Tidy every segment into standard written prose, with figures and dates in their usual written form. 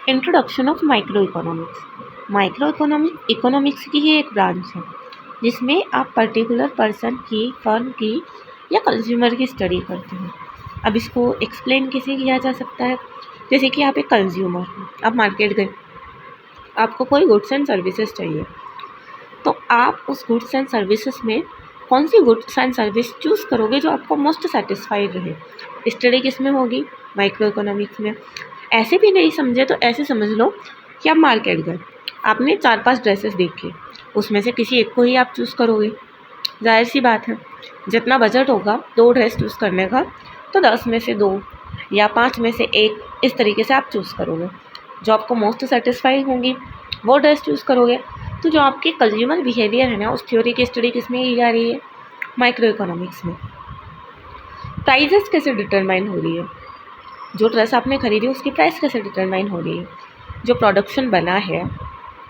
Introduction of micro economics. Micro economics की ही एक branch है जिसमें आप पर्टिकुलर पर्सन की, फर्म की या कंज्यूमर की स्टडी करते हैं। अब इसको एक्सप्लेन कैसे किया जा सकता है? जैसे कि आप एक कंज्यूमर हो, आप मार्केट गए, आपको कोई गुड्स एंड सर्विसेज चाहिए, तो आप उस गुड्स एंड सर्विसेज में कौन सी गुड्स एंड सर्विस चूज़ करोगे जो आपको मोस्ट सेटिस्फाइड रहे? स्टडी किस में होगी? माइक्रो इकोनॉमिक्स में। ऐसे भी नहीं समझे तो ऐसे समझ लो कि आप मार्केट गए, आपने 4-5 ड्रेसेस देखी, उसमें से किसी एक को ही आप चूज़ करोगे। जाहिर सी बात है, जितना बजट होगा 2 ड्रेस चूज़ करने का, तो 10 में से 2 या 5 में से 1 इस तरीके से आप चूज़ करोगे। जो आपको मोस्ट सेटिस्फाइड होंगी वो ड्रेस चूज़ करोगे। तो जो आपके कंज्यूमर बिहेवियर है ना, उस थ्योरी की स्टडी किस में की जा रही है? माइक्रो इकोनॉमिक्स में। प्राइजेस कैसे डिटरमाइन हो रही है? जो ड्रेस आपने खरीदी उसकी प्राइस कैसे डिटरमाइन हो रही है? जो प्रोडक्शन बना है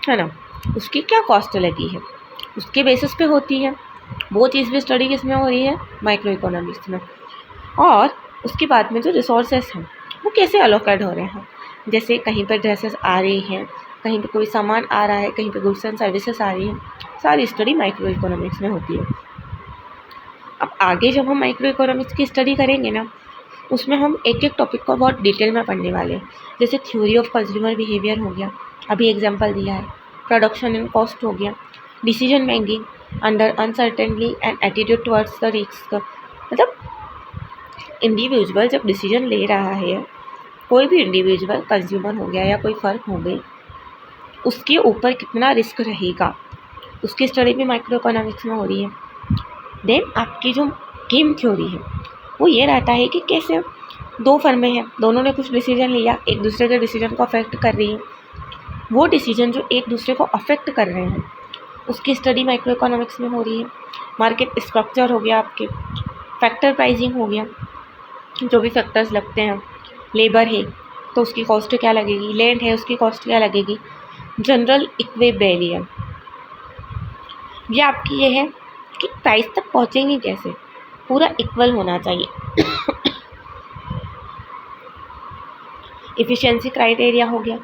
ना, उसकी क्या कॉस्ट लगी है, उसके बेसिस पे होती है। वो चीज़ भी स्टडी किस में हो रही है? माइक्रो इकोनॉमिक्स में। और उसके बाद में जो रिसोर्सेस हैं वो कैसे अलोकेट हो रहे हैं? जैसे कहीं पर ड्रेसेस आ रही हैं, कहीं पे कोई सामान आ रहा है, कहीं पे गुड्स एंड सर्विसेज आ रही हैं, सारी स्टडी माइक्रो इकोनॉमिक्स में होती है। अब आगे जब हम माइक्रो इकोनॉमिक्स की स्टडी करेंगे ना, उसमें हम एक एक टॉपिक को बहुत डिटेल में पढ़ने वाले हैं। जैसे थ्योरी ऑफ कंज्यूमर बिहेवियर हो गया, अभी एग्जांपल दिया है, प्रोडक्शन एंड कॉस्ट हो गया, decision making under uncertainly and attitude towards the risk. मतलब इंडिविजुअल जब डिसीजन ले रहा है, कोई भी इंडिविजुअल, कंज्यूमर हो गया या कोई फर्म हो गई, उसके ऊपर कितना रिस्क रहेगा, उसकी स्टडी भी माइक्रो इकोनॉमिक्स में हो रही है। देन आपकी जो गेम थ्योरी है वो ये रहता है कि कैसे 2 फर्में हैं, दोनों ने कुछ डिसीजन लिया, एक दूसरे के डिसीजन को अफेक्ट कर रही है। वो डिसीजन जो एक दूसरे को अफेक्ट कर रहे हैं उसकी स्टडी माइक्रो इकोनॉमिक्स में हो रही है। मार्केट स्ट्रक्चर हो गया, आपके फैक्टर प्राइजिंग हो गया, जो भी फैक्टर्स लगते हैं, लेबर है तो उसकी कॉस्ट क्या लगेगी, लैंड है उसकी कॉस्ट क्या लगेगी, जनरल इक्विलिब्रियम। ये आपकी ये है कि प्राइस तक पहुँचेंगे कैसे, पूरा इक्वल होना चाहिए। इफ़िशिएंसी क्राइटेरिया हो गया,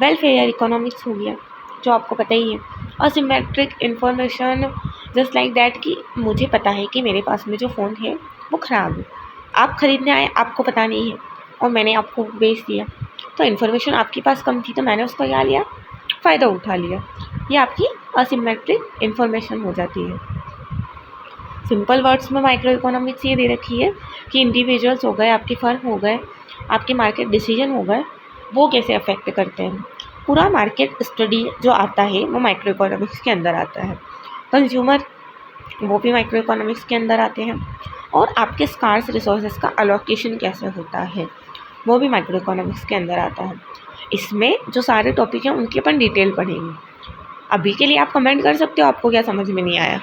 वेलफेयर इकोनॉमिक्स हो गया जो आपको पता ही है, asymmetric information just like that कि मुझे पता है कि मेरे पास में जो फ़ोन है वो ख़राब है, आप ख़रीदने आए, आपको पता नहीं है और मैंने आपको बेच दिया, तो इन्फॉर्मेशन आपके पास कम थी तो मैंने उसका क्या लिया, फ़ायदा उठा लिया। ये आपकी असिमेट्रिक इन्फॉर्मेशन हो जाती है। सिंपल वर्ड्स में माइक्रो इकोनॉमिक्स ये दे रखी है कि इंडिविजुअल्स हो गए, आपकी फर्म हो गए, आपके मार्केट डिसीजन हो गए, वो कैसे अफेक्ट करते हैं। पूरा मार्केट स्टडी जो आता है वो माइक्रो इकोनॉमिक्स के अंदर आता है। कंज्यूमर वो भी माइक्रो इकोनॉमिक्स के अंदर आते हैं, और आपके स्कार्स रिसोर्सेज का अलोकेशन कैसे होता है वो भी माइक्रो इकोनॉमिक्स के अंदर आता है। इसमें जो सारे टॉपिक हैं उनके अपन डिटेल पढ़ेंगे। अभी के लिए आप कमेंट कर सकते हो आपको क्या समझ में नहीं आया।